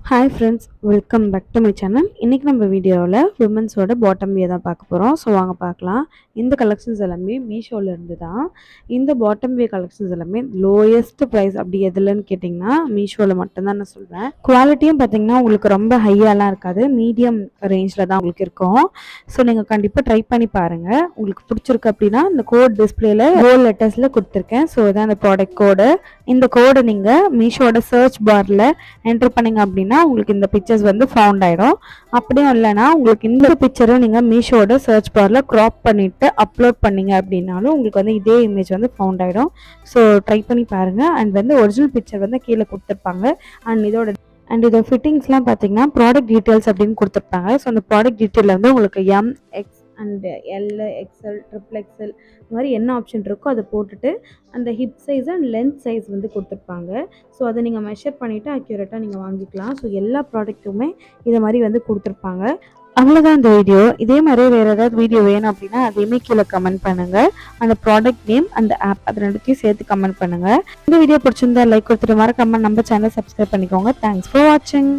Hi friends, welcome back to my channel. இன்றைக்கி நம்ம வீடியோவில் விமன்ஸோட பாட்டம் வியர் தான் பார்க்க போகிறோம். ஸோ வாங்க பார்க்கலாம். இந்த கலெக்ஷன்ஸ் எல்லாமே மீஷோலேருந்து தான். இந்த பாட்டம் வியர் கலெக்ஷன்ஸ் எல்லாமே லோயஸ்ட் ப்ரைஸ் அப்படி எதுலன்னு கேட்டிங்கன்னா மீஷோவில் மட்டும்தான் நான் சொல்வேன். குவாலிட்டியும் பார்த்திங்கன்னா உங்களுக்கு ரொம்ப ஹையாலாம் இருக்காது, மீடியம் ரேஞ்சில் தான் உங்களுக்கு இருக்கும். ஸோ நீங்கள் கண்டிப்பாக ட்ரை பண்ணி பாருங்கள். உங்களுக்கு பிடிச்சிருக்கு அப்படின்னா இந்த கோட் டிஸ்பிளேல கோல்ட் லெட்டர்ஸில் கொடுத்துருக்கேன். ஸோ இதான் அந்த ப்ராடக்ட் கோடு. இந்த கோடை நீங்கள் மீஷோட சர்ச் பாரில் என்டர் பண்ணிங்க அப்படின்னா உங்களுக்கு இந்த பிக்சர்ஸ் வந்து ஃபவுண்ட் ஆகிடும். அப்படியும் இல்லைனா உங்களுக்கு இந்த பிக்சரை நீங்கள் மீஷோட சர்ச் பாரில் க்ராப் பண்ணிவிட்டு அப்லோட் பண்ணிங்க அப்படின்னாலும் உங்களுக்கு வந்து இதே இமேஜ் வந்து ஃபவுண்ட் ஆகிடும். ஸோ ட்ரை பண்ணி பாருங்கள். அண்ட் வந்து ஒரிஜினல் பிக்சர் வந்து கீழே கொடுத்துருப்பாங்க. அண்ட் இதோட ஃபிட்டிங்ஸ்லாம் பார்த்தீங்கன்னா ப்ராடக்ட் டீட்டெயில்ஸ் அப்படின்னு கொடுத்துருப்பாங்க. ஸோ அந்த ப்ராடக்ட் டீட்டெயிலில் வந்து உங்களுக்கு M, X and L, XL, triple XL இந்த மாதிரி என்ன ஆப்ஷன் இருக்கோ அதை போட்டுட்டு அந்த hip size and length size வந்து கொடுத்துருப்பாங்க. ஸோ அதை நீங்கள் மெஷர் பண்ணிவிட்டு அக்யூரேட்டாக நீங்கள் வாங்கிக்கலாம். ஸோ எல்லா ப்ராடக்ட்டுமே இதை மாதிரி வந்து கொடுத்துருப்பாங்க. அவ்வளோதான் இந்த வீடியோ. இதே மாதிரி வேறு ஏதாவது வீடியோ வேணும் அப்படின்னா அதையுமே கீழே கமெண்ட் பண்ணுங்கள். அந்த ப்ராடக்ட் நேம், அந்த ஆப், அது ரெண்டுத்தையும் சேர்த்து கமெண்ட் பண்ணுங்கள். இந்த வீடியோ பிடிச்சிருந்தா லைக் கொடுத்துட்டு மறக்காம நம்ம சேனல் சப்ஸ்கிரைப் பண்ணிக்கோங்க. தேங்க்ஸ் ஃபார் வாட்சிங்.